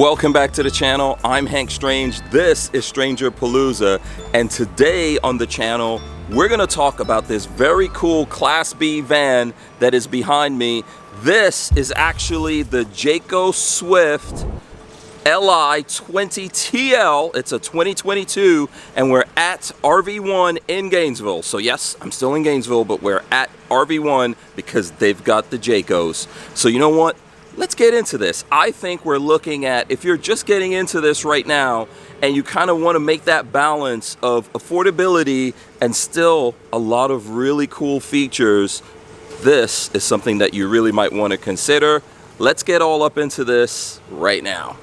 Welcome back to the channel. I'm Hank Strange. This is StrangerPalooza, and today on the channel we're going to talk about this very cool Class B van that is behind me. This is actually the Jayco Swift Li 20TL. It's a 2022 and we're at RV1 in Gainesville. So yes, I'm still in Gainesville, but we're at RV1 because they've got the Jaycos. So you know what? Let's get into this. I think we're looking at, if you're just getting into this right now and you kind of want to make that balance of affordability and still a lot of really cool features, this is something that you really might want to consider. Let's get all up into this right now.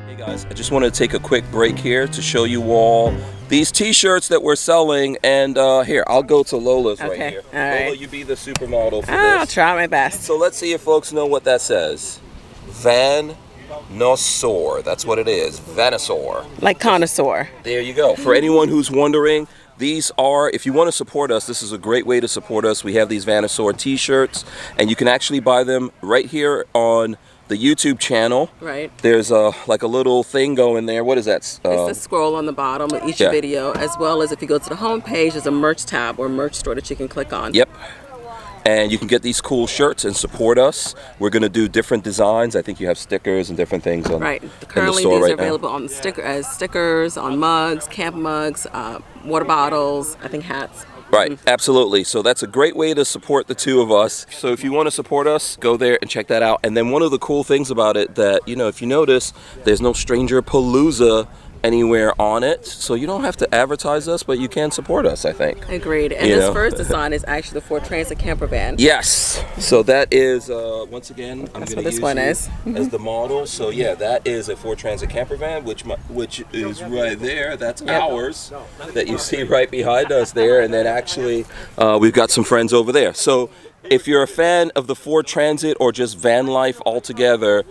Hey guys, I just want to take a quick break here to show you all these t-shirts that we're selling, and here, I'll go to Lola's right here. All right. Lola, you be the supermodel for this. I'll try my best. So let's see if folks know what that says. Van Nosaur, that's what it is, Vanasaur. Like connoisseur. There you go. For anyone who's wondering, these are, if you want to support us, this is a great way to support us. We have these Vanasaur t-shirts, and you can actually buy them right here on the YouTube channel. Right. There's like a little thing going there. What is that? It's the scroll on the bottom of each video, as well as if you go to the home page, there's a merch tab or merch store that you can click on. Yep. And you can get these cool shirts and support us. We're going to do different designs. I think you have stickers and different things on Currently, in the store these are right available on the as stickers, on mugs, camp mugs, water bottles, I think hats. Right, absolutely. So that's a great way to support the two of us. So if you want to support us, go there and check that out. And then one of the cool things about it that, you know, if you notice, there's no StrangerPalooza anywhere on it, so you don't have to advertise us, but you can support us, I think. Agreed. And this first design is actually the Ford Transit camper van. Yes. So that is once again, I'm going to use one as the model. So yeah, that is a Ford Transit camper van, which is right there. That's ours that you see right behind us there, and then actually we've got some friends over there. So if you're a fan of the Ford Transit or just van life altogether,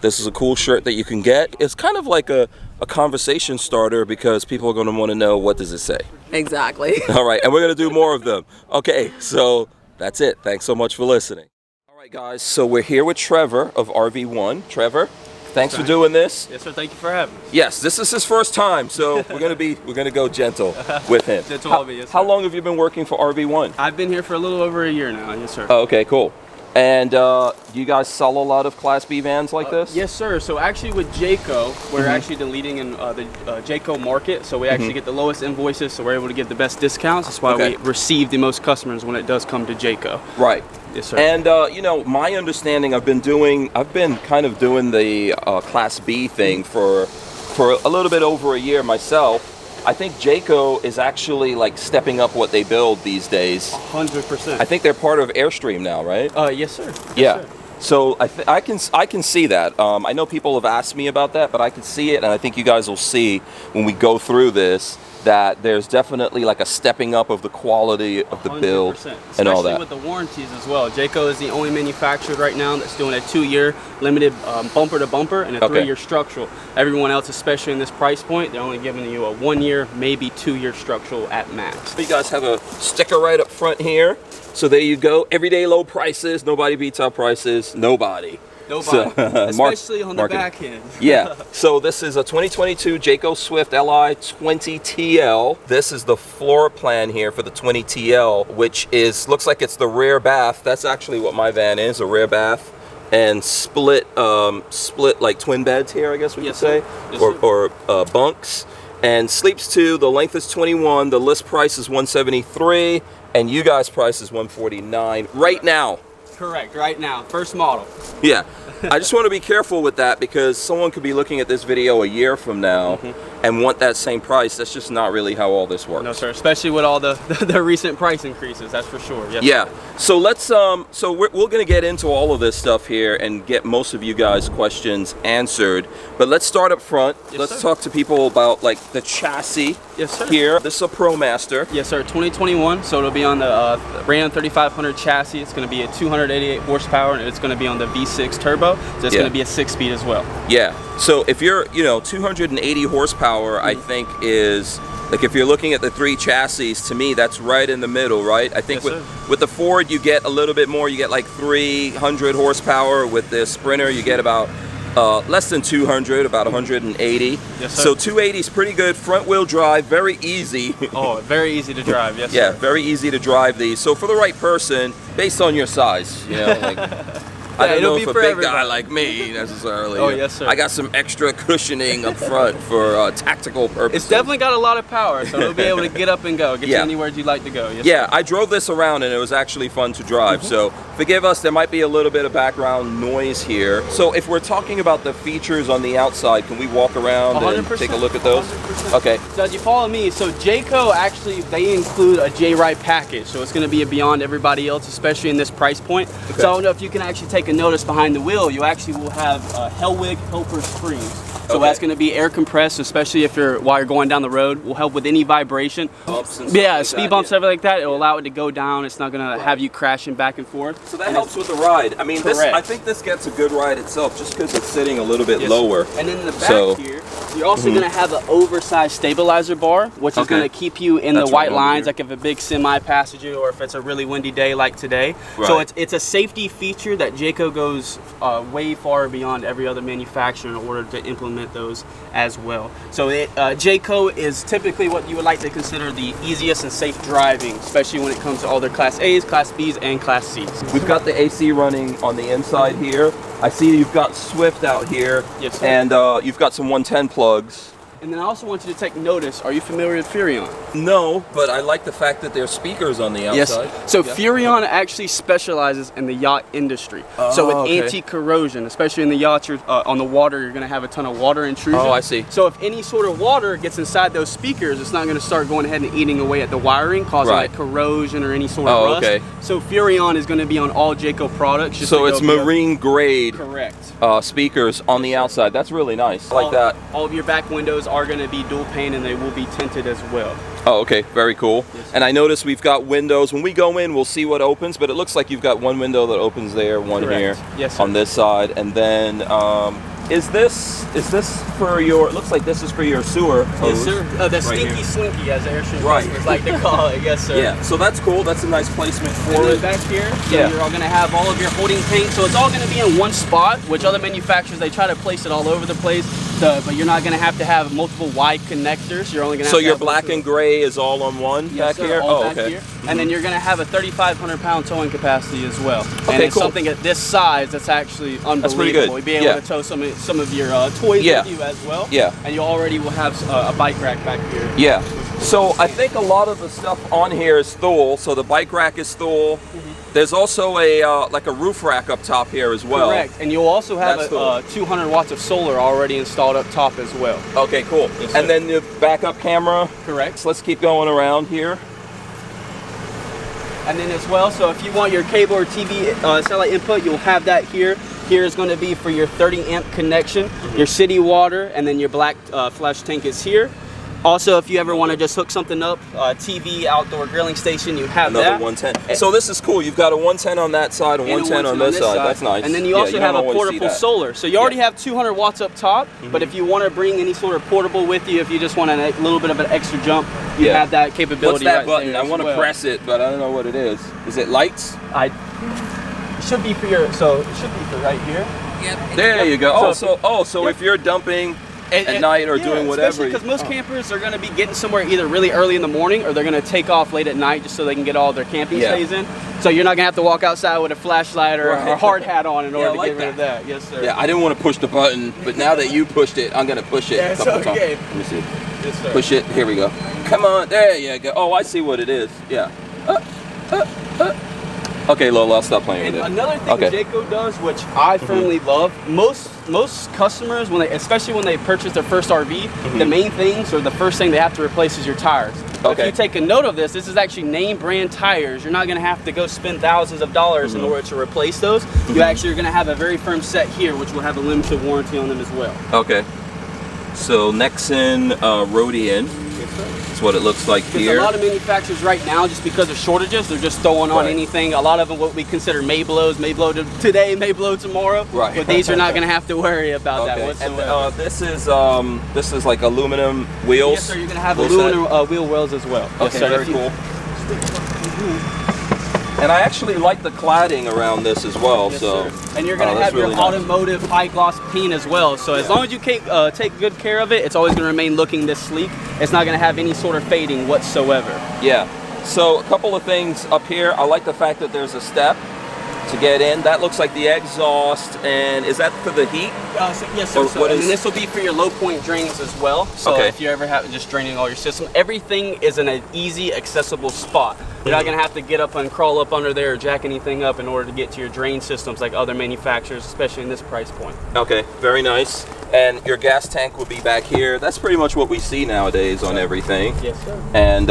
this is a cool shirt that you can get. It's kind of like a conversation starter because people are going to want to know, what does it say? Exactly. All right, and we're going to do more of them. Okay, so that's it. Thanks so much for listening. All right, guys, so we're here with Trevor of RV1. Trevor, thanks for doing this. Yes, sir. Thank you for having me. Yes, this is his first time, so we're gonna go gentle with him. Gentle of me, yes, sir. How long have you been working for RV1? I've been here for a little over a year now. Yes, sir. Oh, okay, cool. And do you guys sell a lot of Class B vans like this? Yes, sir. So actually with Jayco, we're actually the leading in the Jayco market. So we actually get the lowest invoices, so we're able to give the best discounts. That's why we receive the most customers when it does come to Jayco. Right. Yes, sir. And you know, my understanding, I've been kind of doing the Class B thing for a little bit over a year myself. I think Jayco is actually like stepping up what they build these days. 100%. I think they're part of Airstream now, right? Yes, sir. Yes, yeah. sir. So I can see that. I know people have asked me about that, but I can see it, and I think you guys will see when we go through this that there's definitely like a stepping up of the quality of the build and all that. Especially with the warranties as well. Jayco is the only manufacturer right now that's doing a 2-year limited bumper to bumper and a 3-year structural. Everyone else, especially in this price point, they're only giving you a 1-year, maybe 2-year structural at max. You guys have a sticker right up front here. So there you go. Everyday low prices. Nobody beats our prices. Nobody. Nobody, especially on the back end. Yeah, so this is a 2022 Jayco Swift Li 20TL. This is the floor plan here for the 20TL, which looks like it's the rear bath. That's actually what my van is, a rear bath, and split like twin beds here, I guess we could say, or bunks. And sleeps 2, the length is 21, the list price is 173, and you guys' price is 149 right now. Correct, right now, first model. Yeah, I just want to be careful with that because someone could be looking at this video a year from now and want that same price. That's just not really how all this works. No, sir, especially with all the recent price increases, that's for sure. Yes, yeah, sir. so let's, so we're going to get into all of this stuff here and get most of you guys' questions answered. But let's start up front. Let's talk to people about like the chassis here. This is a ProMaster. Yes, sir, 2021, so it'll be on the Ram 3500 chassis. It's going to be a 288 horsepower, and it's going to be on the V6 turbo, so it's going to be a 6-speed as well. Yeah, so if you're, you know, 280 horsepower, I think is Like if you're looking at the 3 chassis, to me that's right in the middle, right? I think with the Ford you get a little bit more. You get like 300 horsepower. With the Sprinter you get about less than 200, about 180. Yes, sir. So 280 is pretty good. Front wheel drive, very easy. Oh, very easy to drive. Yes, yeah, sir. very easy to drive these. So for the right person, based on your size, you know, like I don't know if a big guy like me necessarily. Oh, yes, sir. I got some extra cushioning up front for tactical purposes. It's definitely got a lot of power, so it'll be able to get up and go, get you anywhere you'd like to go. Yes, yeah, sir. I drove this around and it was actually fun to drive. So forgive us, there might be a little bit of background noise here. So if we're talking about the features on the outside, can we walk around and take a look at those? 100%. Okay. So as you follow me, so Jayco actually, they include a JRIDE package, so it's going to be beyond everybody else, especially in this price point. Okay. So I don't know if you can actually take a notice behind the wheel, you actually will have Hellwig helper springs. So that's going to be air compressed, especially if while you're going down the road. Will help with any vibration. Bumps and yeah, like speed bumps, stuff like that. It will allow it to go down. It's not going to have you crashing back and forth. So that helps with the ride. I mean, I think this gets a good ride itself, just because it's sitting a little bit lower. And then in the back here, you're also going to have an oversized stabilizer bar, which is going to keep you in the white lines, like if a big semi passes you, or if it's a really windy day like today. Right. So it's a safety feature that Jayco goes way far beyond every other manufacturer in order to implement those as well. So Jayco is typically what you would like to consider the easiest and safe driving, especially when it comes to all their Class A's, Class B's, and Class C's. We've got the AC running on the inside here. I see you've got Swift out here, yes, sir. And you've got some 110 plugs. And then I also want you to take notice, are you familiar with Furrion? No, but I like the fact that there's speakers on the outside. Yes. So Furrion actually specializes in the yacht industry. So with anti-corrosion, especially in the yachts, on the water, you're going to have a ton of water intrusion. Oh, I see. So if any sort of water gets inside those speakers, it's not going to start going ahead and eating away at the wiring, causing like corrosion or any sort of rust. Okay. So Furrion is going to be on all Jayco products. So it's marine grade. Correct. Speakers on the outside. That's really nice. I like that. All of your back windows are going to be dual pane and they will be tinted as well. Oh, okay, very cool. Yes, and I notice we've got windows. When we go in, we'll see what opens, but it looks like you've got one window that opens there, one here, on this side, and then is this for your? It looks like this is for your sewer hose. Yes, sir. The stinky slinky, as airstream customers like to call it. Yes, sir. Yeah. So that's cool. That's a nice placement for it. Back here, you're all going to have all of your holding tanks. So it's all going to be in one spot. Which other manufacturers they try to place it all over the place. But you're not going to have multiple wide connectors. You're only going to. So your black and gray is all on one back here. All back here. And then you're going to have a 3,500-pound towing capacity as well. And it's something at this size that's actually unbelievable. That's pretty good. You'll be able to tow some of your toys with you as well. Yeah. And you already will have a bike rack back here. Yeah. So I think a lot of the stuff on here is Thule. So the bike rack is Thule. There's also a like a roof rack up top here as well. Correct. And you'll also have 200 watts of solar already installed up top as well. Okay, cool. Yes, and then the backup camera. Correct. So let's keep going around here. And then as well, so if you want your cable or TV satellite input, you'll have that here. Here is going to be for your 30 amp connection, your city water, and then your black flash tank is here. Also, if you ever want to just hook something up, TV, outdoor grilling station, you have another 110. So this is cool. You've got a 110 on that side, a 110 on this side. That's nice. And then you also have a portable solar. So you already have 200 watts up top, but if you want to bring any sort of portable with you, if you just want a little bit of an extra jump, you have that capability. What's that button? I want to press it, but I don't know what it is. Is it lights? It should be for it should be for right here. Yep. There you go. So if you're dumping at night or doing whatever. Because most campers are going to be getting somewhere either really early in the morning or they're going to take off late at night just so they can get all their camping stays in. So you're not going to have to walk outside with a flashlight or a hard hat on in order to get rid of that. Yes, sir. Yeah, I didn't want to push the button, but now that you pushed it, I'm going to push it a couple times. Let me see. Yes, sir. Push it. Here we go. Come on. There you go. Oh, I see what it is. Yeah. Okay, Lola, I'll stop playing with it. Another thing Jayco does, which I firmly love, most customers, especially when they purchase their first RV, the main things or the first thing they have to replace is your tires. If you take a note of this, this is actually name brand tires. You're not going to have to go spend thousands of dollars in order to replace those. You actually are going to have a very firm set here, which will have a limited warranty on them as well. Okay. So Nexen Rhodian. Yes, sir. That's what it looks like here. A lot of manufacturers right now, just because of shortages, they're just throwing on anything. A lot of them what we consider may blows today, may blow tomorrow. Right. But these are not going to have to worry about that whatsoever. And this is like aluminum wheels. Yes, sir. You're going to have aluminum wheel wells as well. Okay, yes, sir. very cool. And I actually like the cladding around this as well. Yes, so. Sir. And you're going to have your automotive high gloss paint as well. So as long as you take good care of it, it's always going to remain looking this sleek. It's not going to have any sort of fading whatsoever. Yeah. So a couple of things up here. I like the fact that there's a step to get in. That looks like the exhaust, and is that for the heat? Yes, sir. And this will be for your low point drains as well. So if you ever have just draining all your system, everything is in an easy, accessible spot. You're not gonna have to get up and crawl up under there or jack anything up in order to get to your drain systems like other manufacturers, especially in this price point. Okay, very nice. And your gas tank will be back here. That's pretty much what we see nowadays on everything. Yes, sir. And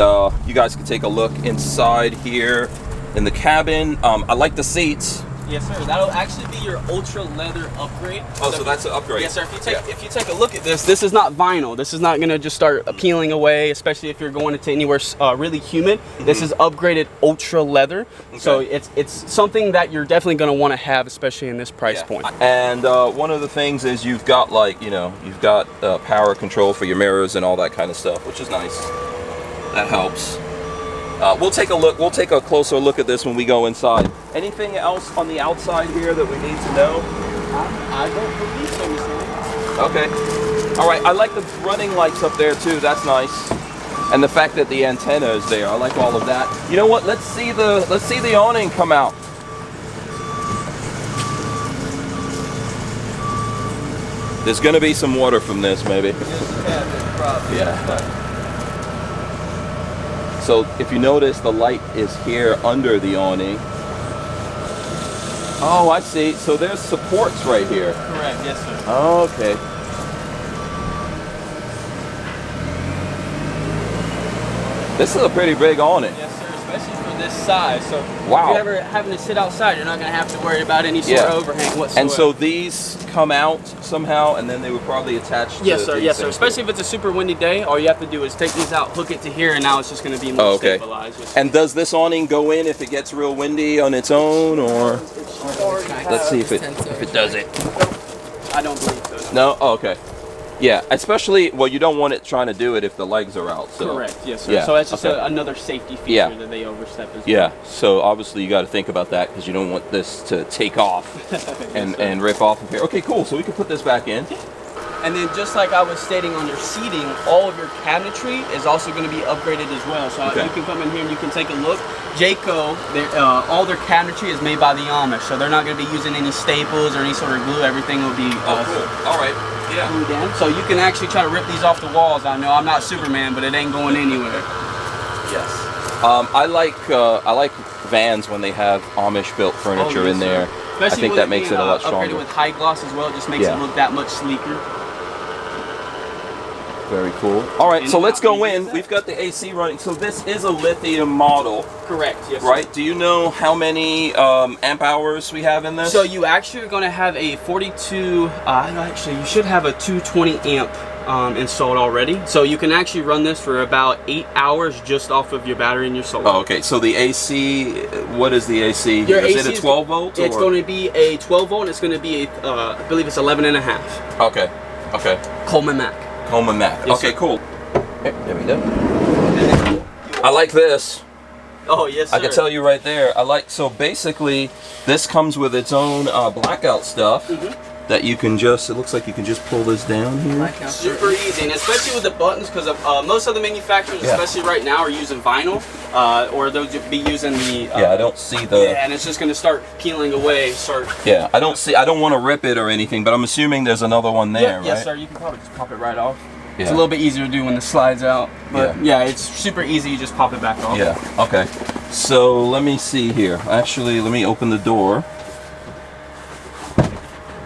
you guys can take a look inside here in the cabin. I like the seats. Yes, sir. That'll actually be your ultra leather upgrade. Oh, so that's an upgrade. Yes, sir. If you take a look at this is not vinyl. This is not going to just start peeling away, especially if you're going into anywhere really humid. This is upgraded ultra leather. Okay. So it's something that you're definitely going to want to have, especially in this price point. And one of the things is you've got you've got power control for your mirrors and all that kind of stuff, which is nice. That helps. We'll take a look. We'll take a closer look at this when we go inside. Anything else on the outside here that we need to know? I don't believe so, Mr. Okay. All right. I like the running lights up there too. That's nice. And the fact that the antenna is there. I like all of that. You know what? Let's see the awning come out. There's going to be some water from this, maybe. Yeah. So if you notice, the light is here under the awning. Oh, I see. So there's supports right here. Correct, yes, sir. Okay. This is a pretty big awning. Yes, sir, especially for this size. So wow. If you're ever having to sit outside, you're not going to have to worry about any sort of overhang whatsoever. And so these come out somehow, and then they would probably attach to yes, sir. Yes, sir. Especially if it's a super windy day, all you have to do is take these out, hook it to here, and now it's just going to be more stabilized. Yes, and does this awning go in if it gets real windy on its own, or let's see if it does it? I don't believe so. No. Oh, okay. Yeah, especially, well, you don't want it trying to do it if the legs are out. So. Correct, yes, sir. Yeah, so that's just another safety feature that they overstep as well. Yeah, so obviously you got to think about that because you don't want this to take off and rip off of here. Okay, cool, so we can put this back in. And then just like I was stating on your seating, all of your cabinetry is also going to be upgraded as well. So you can come in here and you can take a look. Jayco, all their cabinetry is made by the Amish, so they're not going to be using any staples or any sort of glue. Everything will be cool. All right. Yeah. glued in. So you can actually try to rip these off the walls. I know I'm not Superman, but it ain't going anywhere. Yes. I like vans when they have Amish built furniture in there. Especially I think that makes it a lot stronger. Upgraded with high gloss as well, it just makes it look that much sleeker. Very cool. All right, so let's go in. We've got the AC running. So this is a lithium model. Correct, yes, right? sir. Do you know how many amp hours we have in this? So you actually are going to have a 42, actually you should have a 220 amp installed already. So you can actually run this for about 8 hours just off of your battery and your solar. Oh, okay. So the AC, what is the AC? Your is AC it a 12 volt? It's going to be a 12 volt and it's going to be a, I believe it's 11 and a half. Okay, okay. Coleman Mac. Coleman Mac. Yes, okay, sir. Cool. There we go. I like this. Oh, yes, sir. I can tell you right there. So basically, this comes with its own blackout stuff that you can just, it looks like you can just pull this down here. Super easy, and especially with the buttons, because most of the manufacturers, especially right now, are using vinyl, or they'll be using the... I don't see the... Yeah, and it's just going to start peeling away, Yeah, I don't want to rip it or anything, but I'm assuming there's another one there, right? Yes, sir, you can probably just pop it right off. Yeah. It's a little bit easier to do when the slides out, but yeah, it's super easy, you just pop it back off. Yeah, okay. So let me see here. Actually, let me open the door.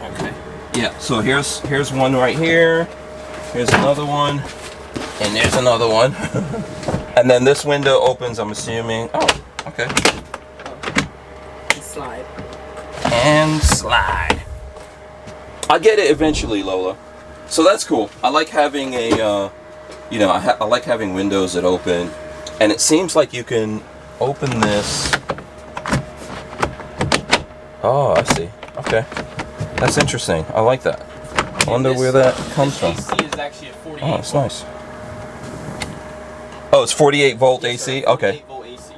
Okay. Yeah, so here's one right here. Here's another one. And there's another one. And then this window opens, I'm assuming. Oh, okay. Slide. And slide. I'll get it eventually, Lola. So that's cool. I like having a you know, I like having windows that open, and it seems like you can open this. Oh, I see. Okay, that's interesting. I like that. I wonder where that comes from. AC is actually a 48. Oh, it's nice. Oh, it's 48 volt AC. Okay. 48 volt AC.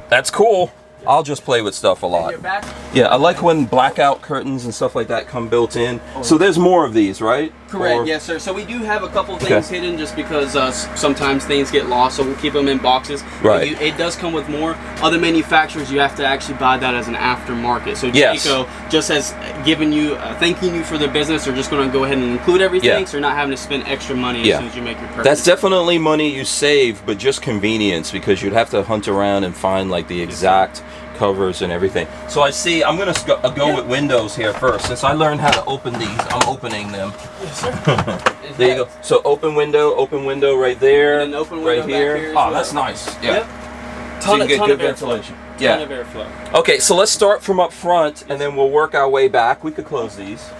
That's cool. I'll just play with stuff a lot. Yeah, I like when blackout curtains and stuff like that come built in. So there's more of these, right? Correct, yes sir. So we do have a couple things hidden just because sometimes things get lost, so we'll keep them in boxes. Right. It does come with more. Other manufacturers, you have to actually buy that as an aftermarket. So Jayco just has given you, thanking you for the business, they're just going to go ahead and include everything, so you're not having to spend extra money as soon as you make your purchase. That's definitely money you save, but just convenience, because you'd have to hunt around and find like the exact covers and everything. So I see, I'm going to go with windows here first. Since I learned how to open these, I'm opening them. Yes, sir. There you go. So open window right there, and open window right here. here Oh, that's nice. Yeah. So you can get good ventilation. Ton of airflow. Okay, so let's start from up front, and then we'll work our way back. We could close these.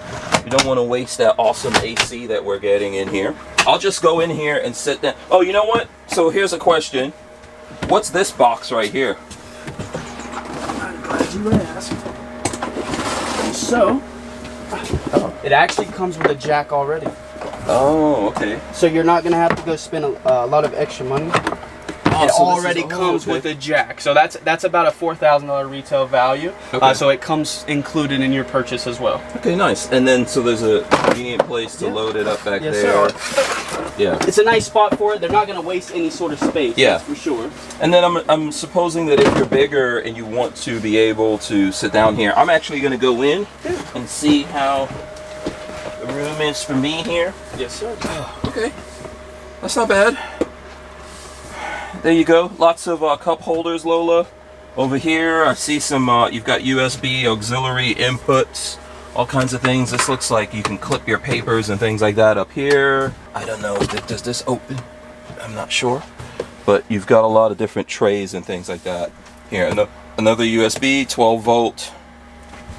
We don't want to waste that awesome AC that we're getting in here. I'll just go in here and sit down. Oh, you know what? So here's a question. What's this box right here? I'm glad you asked. So, it actually comes with a jack already. Oh, okay. So you're not going to have to go spend a lot of extra money. It already comes with a jack, so that's about a $4,000 retail value. Okay. So it comes included in your purchase as well. Okay, nice. And then so there's a convenient place to load it up back there. Sir. Yeah. It's a nice spot for it. They're not going to waste any sort of space. That's for sure. And then I'm supposing that if you're bigger and you want to be able to sit down here, I'm actually going to go in and see how the room is for me here. Yes, sir. Okay. That's not bad. There you go. Lots of cup holders, Lola. Over here, I see some, you've got USB auxiliary inputs, all kinds of things. This looks like you can clip your papers and things like that up here. I don't know, does this open? I'm not sure. But you've got a lot of different trays and things like that. Here, another USB, 12 volt.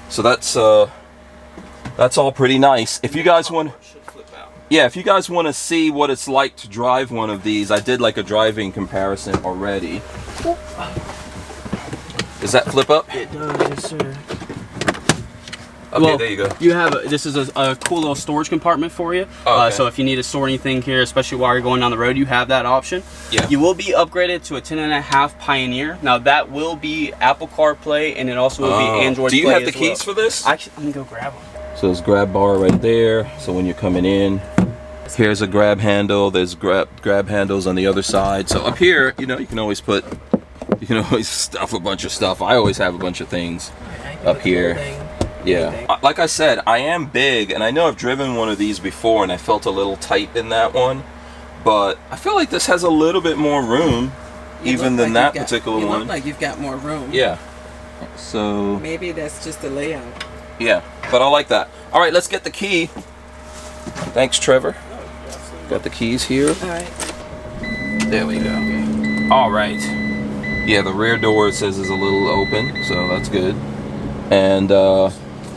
So that's all pretty nice. If you guys want... Yeah, if you guys want to see what it's like to drive one of these, I did like a driving comparison already. Does that flip up? It does, yes, sir. Okay, there you go. You have this is a cool little storage compartment for you. Oh, okay. So if you need to store anything here, especially while you're going down the road, you have that option. Yeah. You will be upgraded to a 10.5 Pioneer. Now that will be Apple CarPlay, and it also will be Android Play. Do you have the keys for this? Actually, let me go grab them. So there's grab bar right there. So when you're coming in, here's a grab handle. There's grab handles on the other side. So up here, you know, you can always stuff a bunch of stuff. I always have a bunch of things up here. Yeah, like I said, I am big, and I know I've driven one of these before, and I felt a little tight in that one. But I feel like this has a little bit more room, even than that particular one. You look like you've got more room. Yeah. So maybe that's just the layout. Yeah, but I like that. All right, let's get the key. Thanks, Trevor. Got the keys here. All right. There we go. All right. Yeah, the rear door, it says, is a little open, so that's good. And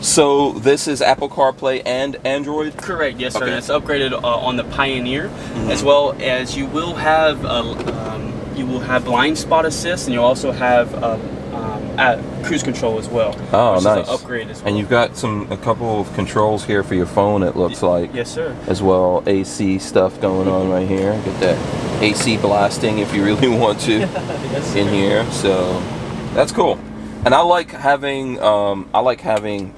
so this is Apple CarPlay and Android? Correct, yes, sir. And it's upgraded on the Pioneer, as well as you will have blind spot assist, and you'll also have cruise control as well. Oh, nice. Is an upgrade as well. And you've got a couple of controls here for your phone, it looks like. Yes, sir. As well, AC stuff going on right here. Get that AC blasting if you really want to in here. So that's cool. And I like having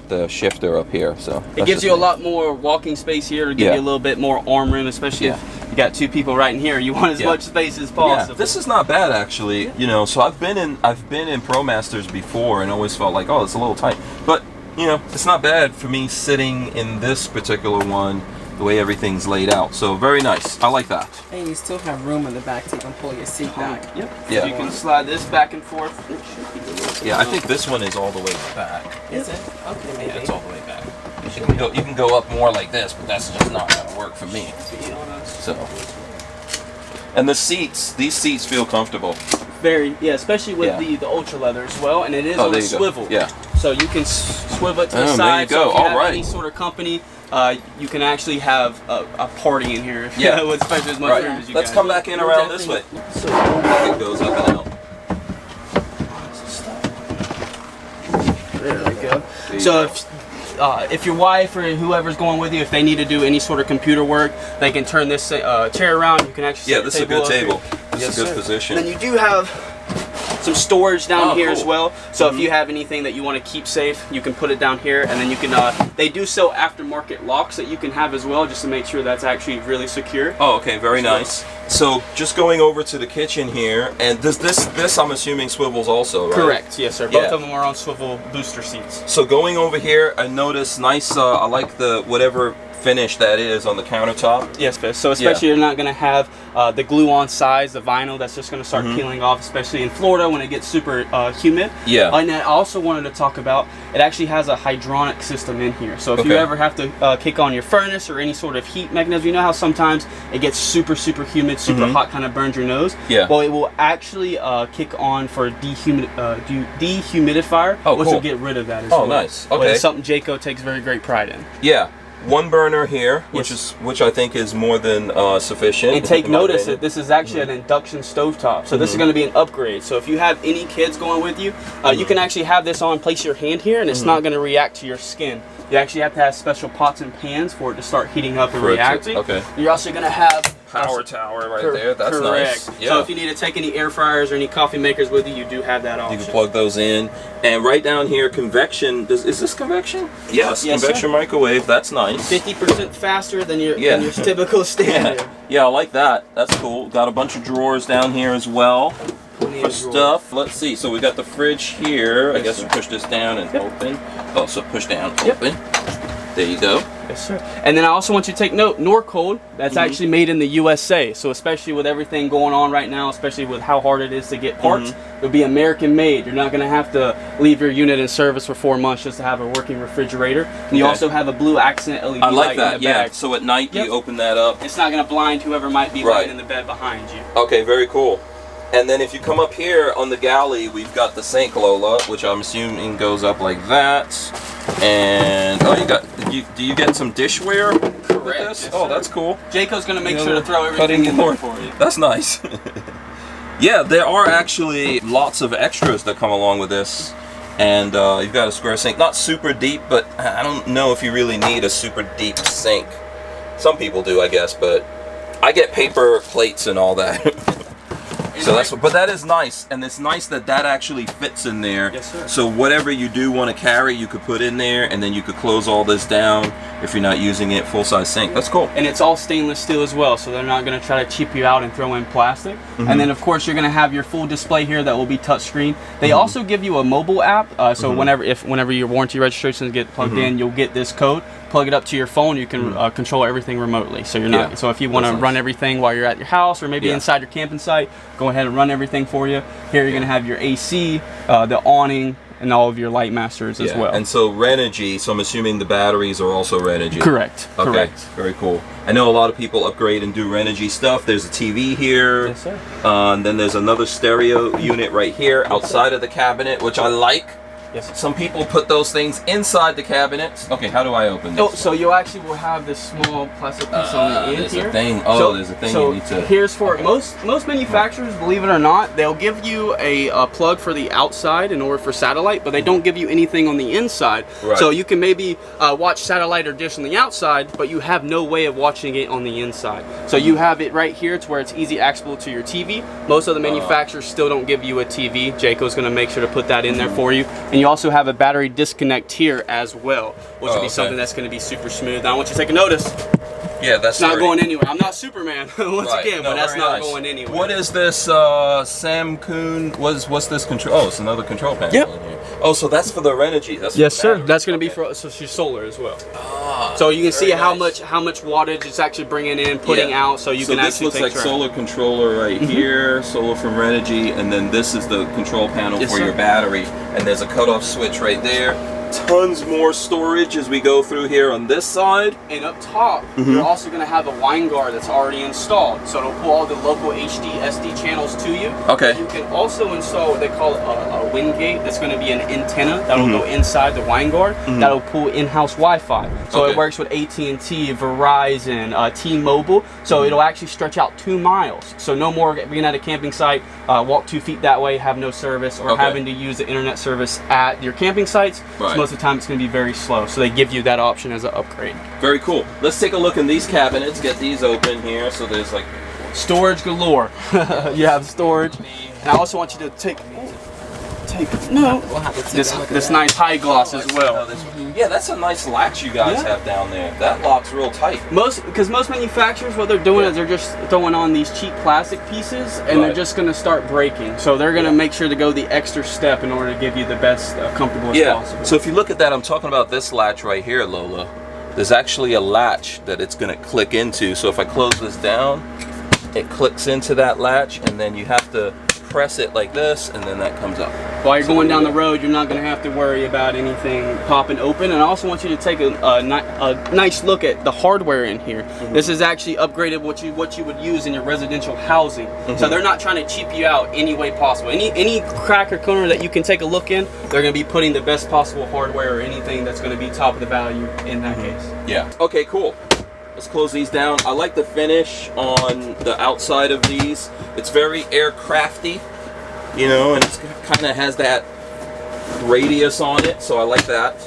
the shifter up here. So it gives you a lot more walking space here to give you a little bit more arm room, especially if you got two people right in here. You want as much space as possible. Yeah, this is not bad actually. You know, so I've been in ProMasters before and always felt like, oh, it's a little tight. But you know, it's not bad for me sitting in this particular one. The way everything's laid out, so very nice. I like that. And you still have room in the back to even pull your seat back. Yep. Yeah. You can slide this back and forth. Yeah, I think this one is all the way back. Is it? Okay, maybe. Yeah, it's all the way back. You can go up more like this, but that's just not gonna work for me. So, and these seats feel comfortable. Very, especially with the ultra leather as well, and it is on a swivel. Yeah. So you can swivel it to the side. There you go. So if you all have right. any sort of company, you can actually have a party in here. Yeah. With especially as much room as you Let's guys come need. back in around this way. So it goes up and out. There we go. So if your wife or whoever's going with you, if they need to do any sort of computer work, they can turn this chair around. You can actually this is a good table. This is a good position. And then you do have some storage down here as well. So Mm-hmm. if you have anything that you want to keep safe, you can put it down here, and then you can. They do sell aftermarket locks that you can have as well, just to make sure that's actually really secure. Oh, okay, very nice. So just going over to the kitchen here, and this I'm assuming swivels also, right? Correct. Yes, sir. Both of them are on swivel booster seats. So going over here, I noticed nice. I like the whatever finish that is on the countertop. Yes, so especially you're not going to have the glue-on sides, the vinyl that's just going to start peeling off, especially in Florida when it gets super humid. Yeah. And I also wanted to talk about, it actually has a hydronic system in here. So if you ever have to kick on your furnace or any sort of heat mechanism, you know how sometimes it gets super humid, super hot, kind of burns your nose? Yeah. Well, it will actually kick on for dehumidifier, which will get rid of that as well. Oh, nice. Okay. It's something Jayco takes very great pride in. Yeah. One burner here, which I think is more than sufficient. And take notice that this is actually an induction stovetop, so this is going to be an upgrade. So if you have any kids going with you, you can actually have this on, place your hand here, and it's not going to react to your skin. You actually have to have special pots and pans for it to start heating up and reacting. Okay. You're also going to have Power tower right there. That's correct. nice. Yeah. So if you need to take any air fryers or any coffee makers with you, you do have that option. You can plug those in. And right down here, convection. Is this convection? Yes, convection microwave. That's nice. 50% faster than your typical standard. Yeah, I like that. That's cool. Got a bunch of drawers down here as well for stuff. Let's see. So we got the fridge here. I guess we push this down and open. Oh, so push down, open. There you go. Yes, sir. And then I also want you to take note, Norcold, that's actually made in the USA. So especially with everything going on right now, especially with how hard it is to get parts, it'll be American made. You're not going to have to leave your unit in service for 4 months just to have a working refrigerator. And you also have a blue accent LED I like light that, in the back. So at night you open that up. It's not going to blind whoever might be lying in the bed behind you. Okay, very cool. And then if you come up here on the galley, we've got the sink, Lola, which I'm assuming goes up like that. And do you get some dishware with this? Yes, oh, that's cool. Jayco's going to make sure to throw everything in there for you. That's nice. Yeah, there are actually lots of extras that come along with this. And you've got a square sink, not super deep, but I don't know if you really need a super deep sink. Some people do, I guess, but I get paper plates and all that. So but that is nice, and it's nice that that actually fits in there. Yes, sir. So whatever you do want to carry, you could put in there, and then you could close all this down if you're not using it full-size sink. That's cool. And it's all stainless steel as well, so they're not going to try to cheap you out and throw in plastic. And then of course you're going to have your full display here that will be touchscreen. They also give you a mobile app, so whenever your warranty registrations get plugged in, you'll get this code. Plug it up to your phone, you can control everything remotely. So you're not. So if you want to run everything while you're at your house or maybe inside your camping site, go ahead and run everything for you. Here you're going to have your AC, the awning, and all of your light masters as well. And so Renogy, so I'm assuming the batteries are also Renogy. Correct. Okay. Correct. Very cool. I know a lot of people upgrade and do Renogy stuff. There's a TV here. Yes, sir. And then there's another stereo unit right here outside of the cabinet, which I like. Yes. Some people put those things inside the cabinets. Okay, how do I open this? Oh, so you actually will have this small plastic piece on the end there's here. A thing. Oh, there's a thing you need to. Here's for most manufacturers, believe it or not, they'll give you a plug for the outside in order for satellite, but they don't give you anything on the inside. Right. So you can maybe watch satellite or dish on the outside, but you have no way of watching it on the inside. So you have it right here to where it's easy accessible to your TV. Most of the manufacturers still don't give you a TV. Jayco's going to make sure to put that in there for you. And you also have a battery disconnect here as well, which will be something that's going to be super smooth. Now I want you to take a notice. Yeah, that's not going anywhere. I'm not Superman once again, but that's not going anywhere. What is this, Sam Kuhn? What's this control? Oh, it's another control panel. Yep. In here. Oh, so that's for the Renogy. That's yes, sir. That's going to be for your solar as well. So you can see how much wattage it's actually bringing in, putting out. So you can actually this looks like solar controller right here, solar from Renogy, and then this is the control panel for your battery. And there's a cutoff switch right there. tons more storage as we go through here on this side. And up top, you're also going to have a wine guard that's already installed. So it'll pull all the local HD, SD channels to you. Okay. You can also install what they call a wind gate. That's going to be an antenna that'll go inside the wine guard. That'll pull in-house Wi-Fi. So it works with AT&T, Verizon, T-Mobile. So it'll actually stretch out 2 miles. So no more being at a camping site, walk 2 feet that way, have no service, or having to use the internet service at your camping sites. Right. So most of the time it's going to be very slow. So they give you that option as an upgrade. Very cool. Let's take a look in these cabinets. Get these open here. So there's like storage galore. You have storage. And I also want you to take this nice high gloss as well. Yeah, that's a nice latch you guys have down there. That locks real tight. Because most manufacturers, what they're doing is they're just throwing on these cheap plastic pieces, and they're just going to start breaking. So they're going to make sure to go the extra step in order to give you the best comfortable as possible. So if you look at that, I'm talking about this latch right here, Lola. There's actually a latch that it's going to click into. So if I close this down, it clicks into that latch, and then you have to press it like this, and then that comes up. While you're going down the road, you're not going to have to worry about anything popping open. And I also want you to take a nice look at the hardware in here. This is actually upgraded what you would use in your residential housing. So they're not trying to cheap you out any way possible. Any crack or corner that you can take a look in, they're going to be putting the best possible hardware or anything that's going to be top of the value in that case. Yeah. Okay, cool. Let's close these down. I like the finish on the outside of these. It's very aircrafty, you know, and it kind of has that radius on it, so I like that.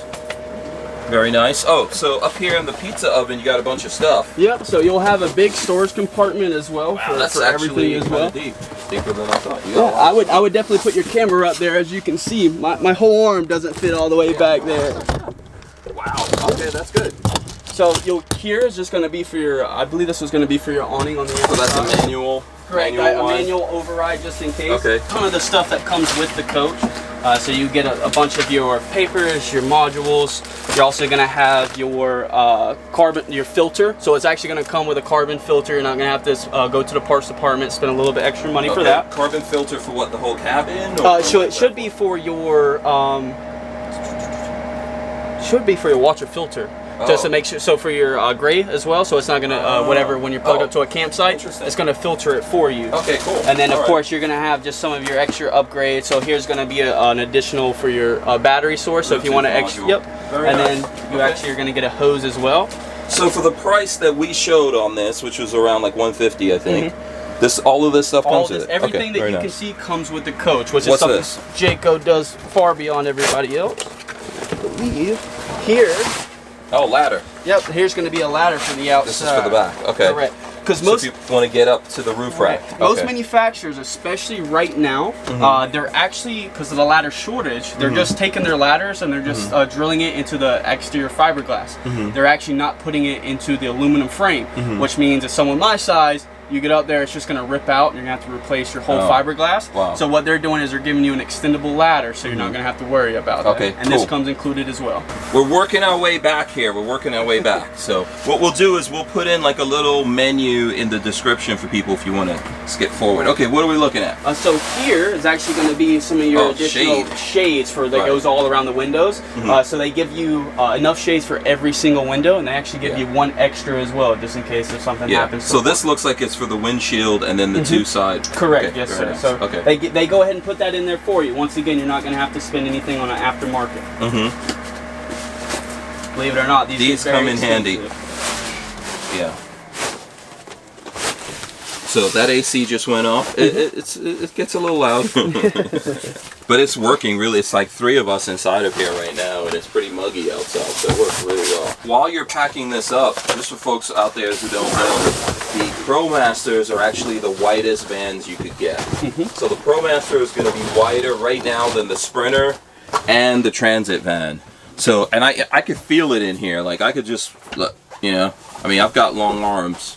Very nice. Oh, so up here in the pizza oven, you got a bunch of stuff. Yep, so you'll have a big storage compartment as well That's for everything as well. Deep. Deeper than I thought. Yeah, I would definitely put your camera up there. As you can see, my whole arm doesn't fit all the way back there. Wow, okay, that's good. So here is just going to be for your, I believe this was going to be for your awning on the inside. So that's a manual. Correct, a manual override just in case. Okay. Some of the stuff that comes with the coach. So you get a bunch of your papers, your modules. You're also going to have your your filter. So it's actually going to come with a carbon filter. You're not going to have to go to the parts department, spend a little bit extra money for that. Carbon filter for what, the whole cabin? So it should be for your water filter. Just to make sure, so for your gray as well, so it's not gonna whatever when you're plugged up to a campsite, it's gonna filter it for you. Okay, cool. And then of course you're gonna have just some of your extra upgrades. So here's gonna be an additional for your battery source. So if you want to then you actually are gonna get a hose as well. So for the price that we showed on this, which was around like $150, I think. All of this stuff comes with it. Everything that you can see comes with the coach, which What's is something Jayco does far beyond everybody else. I believe here. Oh, ladder. Yep, here's going to be a ladder for the outside. This is for the back, okay. Correct. Because if you want to get up to the roof rack. Most manufacturers, especially right now, they're actually, because of the ladder shortage, they're just taking their ladders and they're just drilling it into the exterior fiberglass. They're actually not putting it into the aluminum frame, which means if someone my size, you get up there, it's just going to rip out, and you're going to have to replace your whole fiberglass. Wow. So what they're doing is they're giving you an extendable ladder, so you're not going to have to worry about that. Okay, and this comes included as well. We're working our way back here. We're working our way back. So what we'll do is we'll put in like a little menu in the description for people if you want to skip forward. Okay, what are we looking at? So here is actually going to be some of your additional shades for that goes all around the windows. So they give you enough shades for every single window, and they actually give you one extra as well, just in case if something happens. So this looks like it's for the windshield and then the two sides. Correct. Okay, yes, sir. Nice. So they go ahead and put that in there for you. Once again, you're not going to have to spend anything on an aftermarket. Believe it or not, these come in handy. Yeah. So that AC just went off. It gets a little loud, but it's working really. It's like 3 of us inside of here right now, and it's pretty muggy outside, so it works really well. While you're packing this up, just for folks out there who don't know, the ProMasters are actually the widest vans you could get. So the ProMaster is going to be wider right now than the Sprinter and the Transit van. So, and I could feel it in here. Like I could just, you know, I mean, I've got long arms.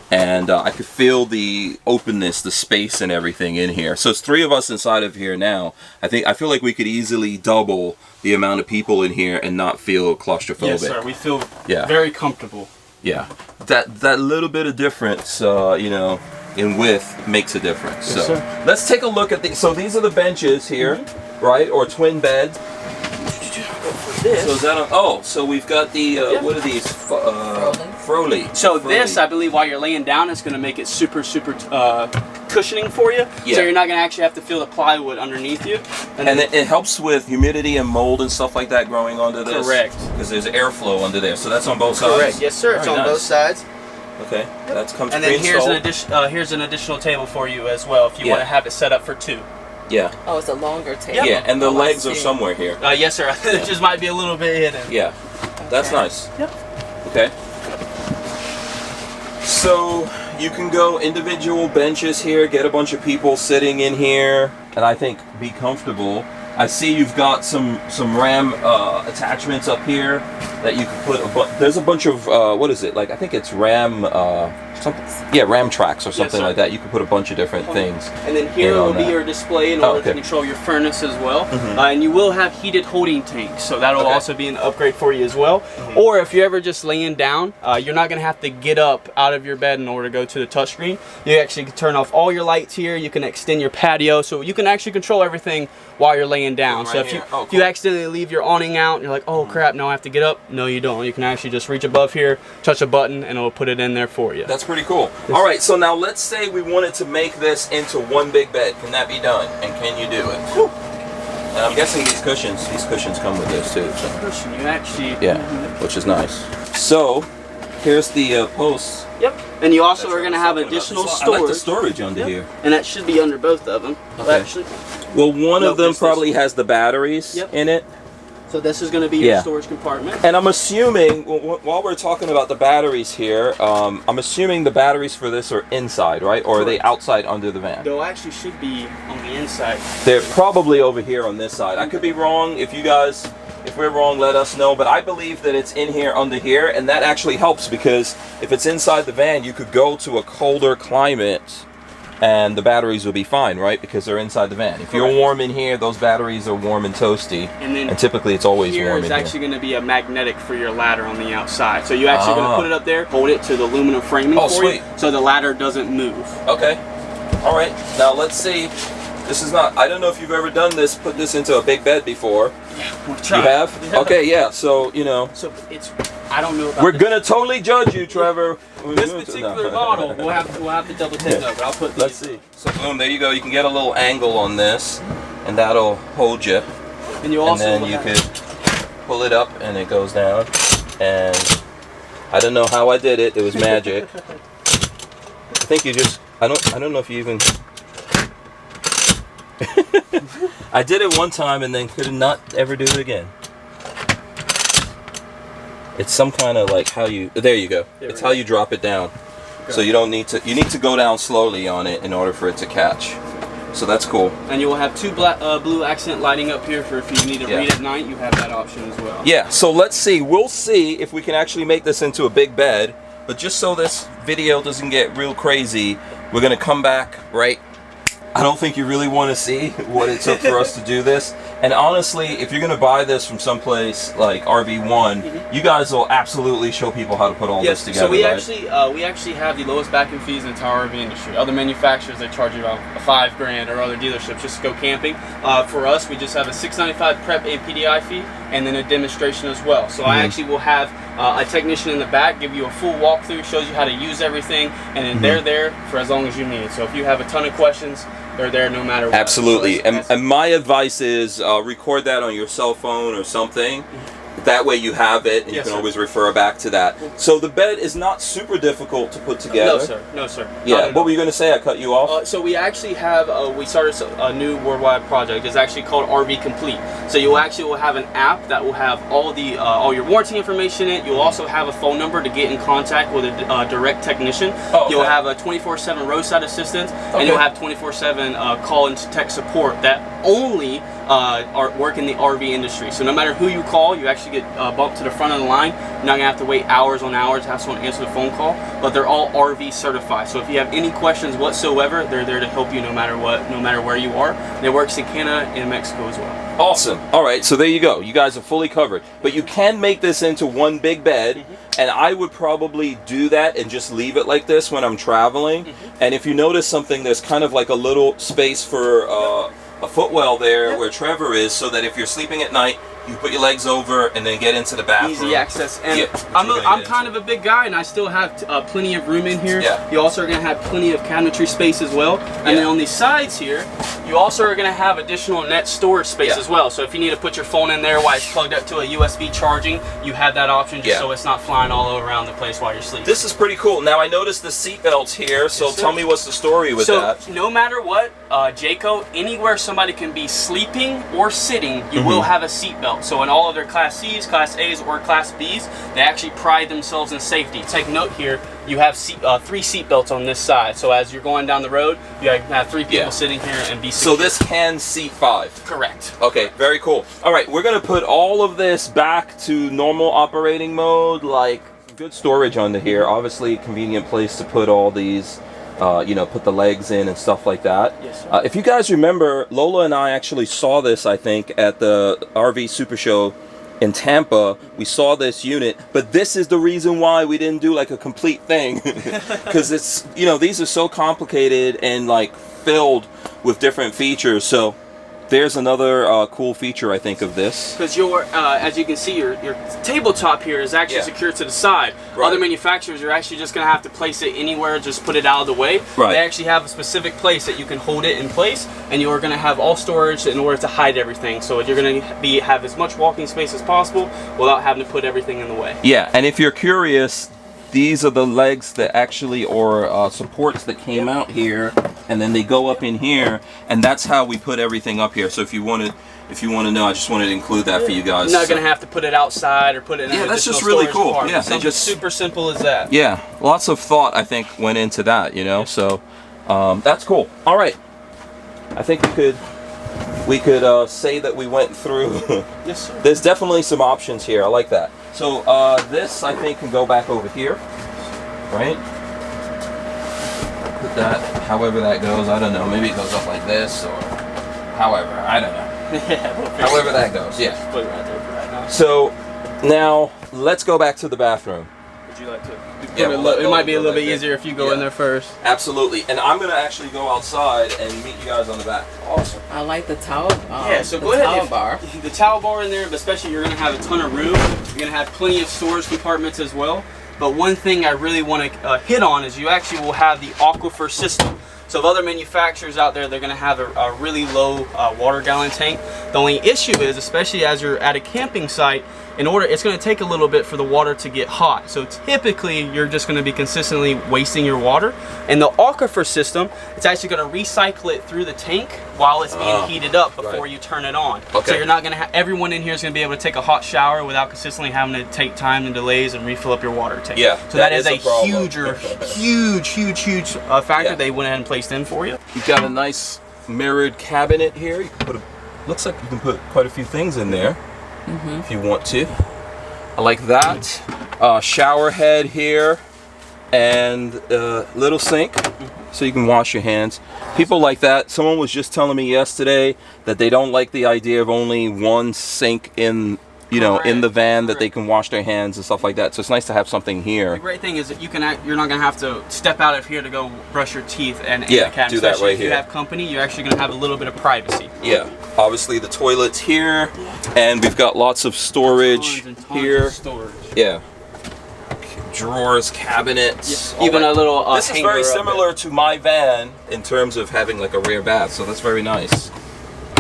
And I could feel the openness, the space and everything in here. So it's 3 of us inside of here now. I feel like we could easily double the amount of people in here and not feel claustrophobic. Yes, sir. We feel very comfortable. Yeah. That little bit of difference, you know, in width makes a difference. Yes, so sir. let's take a look at these. So these are the benches here, right? Or twin beds. for this. So is that so we've got the, what are these? Froley. So this, I believe, while you're laying down, it's going to make it super cushioning for you. So you're not going to actually have to feel the plywood underneath you. And it helps with humidity and mold and stuff like that growing onto this? Correct. Because there's airflow under there. So that's on both sides? Correct. Yes, sir. It's on both sides. Okay. That comes and then here's an additional table for you as well if you want to have it set up for 2. Yeah. Oh, it's a longer table. Yeah, and the legs are somewhere here. Yes, sir. It just might be a little bit hidden. Yeah. That's nice. Yep. Okay. So you can go individual benches here, get a bunch of people sitting in here, and I think be comfortable. I see you've got some RAM attachments up here that you can put. There's a bunch of what is it? Like I think it's RAM RAM tracks or something like that. You can put a bunch of different things. And then here will be your display in order to control your furnace as well. And you will have heated holding tanks, so that'll also be an upgrade for you as well. Or if you're ever just laying down, you're not going to have to get up out of your bed in order to go to the touchscreen. You actually can turn off all your lights here. You can extend your patio, so you can actually control everything while you're laying down. So if you accidentally leave your awning out and you're like, oh crap, now I have to get up. No, you don't. You can actually just reach above here, touch a button, and it'll put it in there for you. That's pretty cool. All right, so now let's say we wanted to make this into one big bed. Can that be done? And can you do it? Woo. And I'm guessing these cushions come with this too. So. Cushion, you actually. Yeah, which is nice. So here's the posts. Yep. And you also are going to have additional storage. I like the storage under here. And that should be under both of them. Okay. Actually. Well, one of them probably has the batteries in it. So this is going to be your storage compartment. And I'm assuming, while we're talking about the batteries here, I'm assuming the batteries for this are inside, right? Or are they outside under the van? They actually should be on the inside. They're probably over here on this side. I could be wrong. If we're wrong, let us know. But I believe that it's in here under here, and that actually helps because if it's inside the van, you could go to a colder climate and the batteries will be fine, right? Because they're inside the van. If you're warm in here, those batteries are warm and toasty. And typically it's always warm in here. Here is actually going to be a magnetic for your ladder on the outside. So you're actually going to put it up there, hold it to the aluminum framing for you, so the ladder doesn't move. Okay. All right. Now let's see. This is not, I don't know if you've ever done this, put this into a big bed before. Yeah, we've tried. You have? Yeah. Okay, yeah. So, you know. So it's, I don't know about We're going to totally judge you, Trevor. This particular model, we'll have to double take over. I'll put these. Let's see. So boom, there you go. You can get a little angle on this, and that'll hold you. And you also and then you could pull it up, and it goes down. And I don't know how I did it. It was magic. I think you just. I don't know if you even. I did it one time and then could not ever do it again. It's some kind of like how you, there you go. It's how you drop it down. Okay. So you don't need to, you need to go down slowly on it in order for it to catch. So that's cool. And you will have two blue accent lighting up here for if you need to read at night, you have that option as well. Yeah, so let's see. We'll see if we can actually make this into a big bed. But just so this video doesn't get real crazy, we're going to come back, right? I don't think you really want to see what it took for us to do this. And honestly, if you're going to buy this from someplace like RV1, you guys will absolutely show people how to put all this together. So we actually have the lowest backing fees in the entire RV industry. Other manufacturers, they charge you about $5 grand, or other dealerships just to go camping. For us, we just have a $695 prep and PDI fee, and then a demonstration as well. So I actually will have a technician in the back give you a full walkthrough, shows you how to use everything, and then they're there for as long as you need. So if you have a ton of questions, they're there no matter what. Absolutely. So and my advice is record that on your cell phone or something. That way you have it, and you can always refer back to that. So the bed is not super difficult to put together. No, sir. No, sir. Yeah. What were you going to say? I cut you off. So we actually have, we started a new worldwide project. It's actually called RV Complete. So you actually will have an app that will have all your warranty information in it. You'll also have a phone number to get in contact with a direct technician. You'll have a 24/7 roadside assistance, and you'll have 24/7 call and text support that only work in the RV industry. So no matter who you call, you actually get bumped to the front of the line. You're not going to have to wait hours on hours to have someone answer the phone call, but they're all RV certified. So if you have any questions whatsoever, they're there to help you no matter what, no matter where you are. And it works in Canada and Mexico as well. Awesome. All right, so there you go. You guys are fully covered. But you can make this into one big bed, and I would probably do that and just leave it like this when I'm traveling. And if you notice something, there's kind of like a little space for a footwell there where Trevor is, so that if you're sleeping at night, You put your legs over and then get into the bathroom. Easy access. And yeah, I'm kind of a big guy, and I still have plenty of room in here. Yeah. You also are going to have plenty of cabinetry space as well. And then on these sides here, you also are going to have additional net storage space as well. So if you need to put your phone in there while it's plugged up to a USB charging, you have that option just so it's not flying all around the place while you're sleeping. This is pretty cool. Now I noticed the seat belts here, so tell me what's the story with that. So no matter what, Jayco, anywhere somebody can be sleeping or sitting, you will have a seat belt. So in all of their Class C's, Class A's, or Class B's, they actually pride themselves in safety. Take note here, you have 3 seat belts on this side. So as you're going down the road, you have 3 people sitting here and be secure. So this can seat 5? Correct. Okay, very cool. All right, we're gonna put all of this back to normal operating mode, like good storage under here. Obviously, convenient place to put all these, you know, put the legs in and stuff like that. Yes, sir. If you guys remember, Lola and I actually saw this, I think, at the RV Super Show in Tampa. We saw this unit, but this is the reason why we didn't do like a complete thing, because it's, you know, these are so complicated and like filled with different features. So there's another cool feature, I think, of this. Because your, as you can see, your tabletop here is actually secured to the side. Right. Other manufacturers are actually just going to have to place it anywhere, just put it out of the way. Right. They actually have a specific place that you can hold it in place, and you are going to have all storage in order to hide everything. So you're going to have as much walking space as possible without having to put everything in the way. Yeah, and if you're curious, these are the legs that actually, or supports that came out here, and then they go up in here, and that's how we put everything up here. So if you want to know, I just wanted to include that for you guys. You're not going to have to put it outside or put it in an that's just additional really cool. storage Yeah, Something just super simple as that. Yeah, lots of thought, I think, went into that, you know. So that's cool. All right, I think we could say that we went through. Yes, sir. There's definitely some options here. I like that. So this, I think, can go back over here, right? Put that however that goes. I don't know. Maybe it goes up like this, or however. I don't know. However that goes. Yeah. Put it right there for right now. So now let's go back to the bathroom. Would you like to? Yeah, it might be a little bit easier if you go in there first. Absolutely. And I'm gonna actually go outside and meet you guys on the back. Awesome. I like the towel. So the go ahead. Towel bar. The towel bar in there, but especially you're gonna have a ton of room. You're gonna have plenty of storage compartments as well. But one thing I really want to hit on is you actually will have the aquifer system. So of other manufacturers out there, they're going to have a really low water gallon tank. The only issue is, especially as you're at a camping site, it's going to take a little bit for the water to get hot. So typically you're just going to be consistently wasting your water. And the aquifer system, it's actually going to recycle it through the tank while it's being heated up before you turn it on. Okay. So you're not going to have, everyone in here is going to be able to take a hot shower without consistently having to take time and delays and refill up your water tank. Yeah. So that is a huge factor they went ahead and placed in for you. You've got a nice mirrored cabinet here. You can put looks like you can put quite a few things in there if you want to. I like that. Shower head here and little sink so you can wash your hands. People like that. Someone was just telling me yesterday that they don't like the idea of only one sink in, you know, in the van that they can wash their hands and stuff like that. So it's nice to have something here. The great thing is that you're not going to have to step out of here to go brush your teeth and do that right if here. you have company, you're actually going to have a little bit of privacy. Yeah, obviously the toilet's here, and we've got lots of storage Tons here. of storage. Yeah, drawers, cabinets. Even a little this is very similar to my van in terms of having like a rear bath, so that's very nice.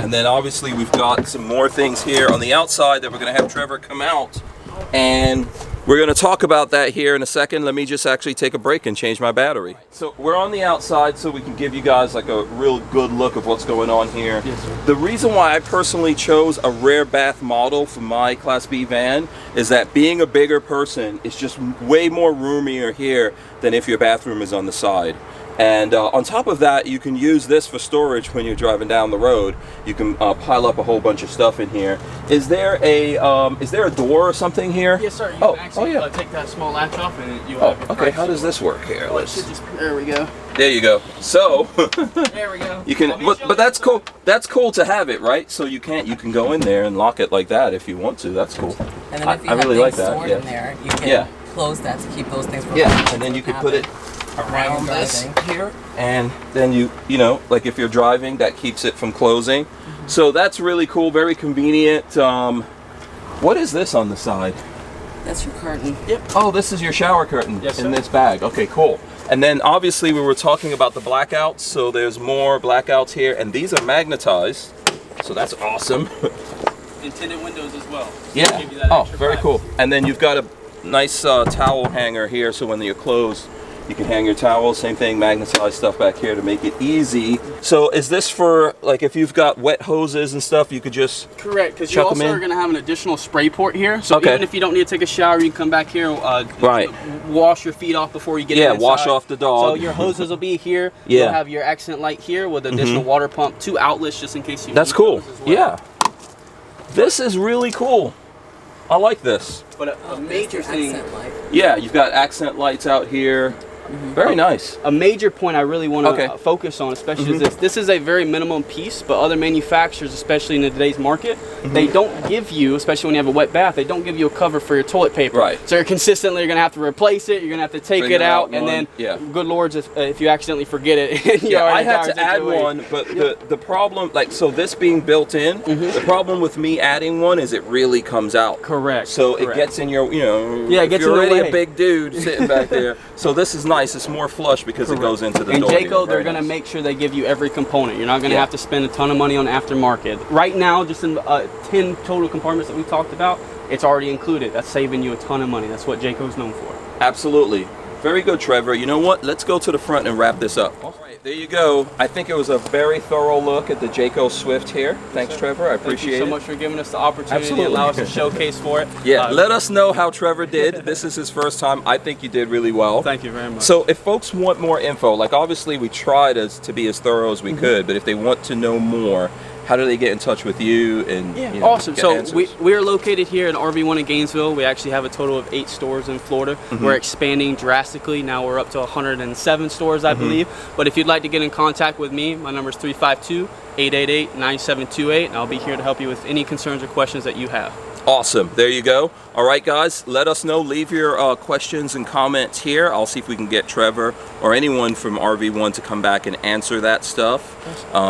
And then obviously we've got some more things here on the outside that we're going to have Trevor come out, and we're going to talk about that here in a second. Let me just actually take a break and change my battery. So we're on the outside so we can give you guys like a real good look of what's going on here. Yes, sir. The reason why I personally chose a rear bath model for my Class B van is that being a bigger person, it's just way more roomier here than if your bathroom is on the side. And on top of that, you can use this for storage when you're driving down the road. You can pile up a whole bunch of stuff in here. Is there a door or something here? Yes, sir. You can actually take that small latch off and you have okay. How does this work here? There we go. There you go. So there we go. You can, but that's cool. That's cool to have it, right? So you can go in there and lock it like that if you want to. That's cool. And then if you I have really like things that. stored in there, you can close that to keep those things from and then you could put it around this here, and then you know, like if you're driving, that keeps it from closing. So that's really cool, very convenient. What is this on the side? That's your curtain. Yep. Oh, this is your shower curtain Yes, in sir. this bag. Okay, cool. And then obviously we were talking about the blackouts, so there's more blackouts here, and these are magnetized, so that's awesome. And tinted windows as well. Yeah. Give you that Oh, extra very privacy. cool. And then you've got a nice towel hanger here, so when you're closed, you can hang your towels. Same thing, magnetized stuff back here to make it easy. So is this for, like, if you've got wet hoses and stuff, you could just... Correct, because you chuck 'em also in? are going to have an additional spray port here. So Okay. even if you don't need to take a shower, you can come back here, Right. wash your feet off before you get Yeah, inside. wash off the dog. So your hoses will be here. Yeah. You'll have your accent light here with additional water pump, 2 outlets just in case you That's need cool. those as well. Yeah. This is really cool. I like this. But a major thing... Accent light. Yeah, you've got accent lights out here. Very nice. A major point I really want to Okay. focus on, especially is this. This is a very minimum piece, but other manufacturers, especially in today's market, they don't give you, especially when you have a wet bath, they don't give you a cover for your toilet paper. Right. So you're consistently going to have to replace it. You're going to have to take Bring it it out, out and one, then, yeah. good lords, if you accidentally forget it, you're Yeah, I already had to dire add situation. one, but the problem, like, so this being built in, the problem with me adding one is it really comes out. Correct. So it correct. gets in your, you know, Yeah, it if gets you're in the already way. a big dude sitting back there. So this is nice. It's more flush because it goes into the And door. Jayco, they're Very going to nice. make sure they give you every component. You're not going to Yeah. have to spend a ton of money on aftermarket. Right now, just in 10 total compartments that we talked about, it's already included. That's saving you a ton of money. That's what Jayco's known for. Absolutely. Very good, Trevor. You know what? Let's go to the front and wrap this up. All right, there you go. I think it was a very thorough look at the Jayco Swift here. Thanks, Trevor. I appreciate Thank you so it. much for giving us the opportunity Absolutely. to allow us to showcase for it. Yeah, let us know how Trevor did. This is his first time. I think you did really well. Thank you very much. So if folks want more info, like obviously we tried to be as thorough as we could, but if they want to know more, how do they get in touch with you and Yeah, you know, awesome. get So answers? we're located here in RV1 in Gainesville. We actually have a total of 8 stores in Florida. We're expanding drastically. Now we're up to 107 stores, I believe. But if you'd like to get in contact with me, my number is 352-888-9728, and I'll be here to help you with any concerns or questions that you have. Awesome. There you go. All right, guys, let us know. Leave your questions and comments here. I'll see if we can get Trevor or anyone from RV1 to come back and answer that stuff.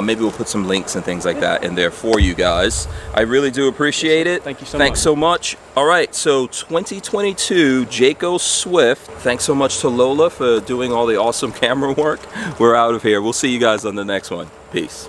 Maybe we'll put some links and things like that in there for you guys. I really do appreciate it. Thank you so Thanks much. so much. All right, so 2022 Jayco Swift. Thanks so much to Lola for doing all the awesome camera work. We're out of here. We'll see you guys on the next one. Peace.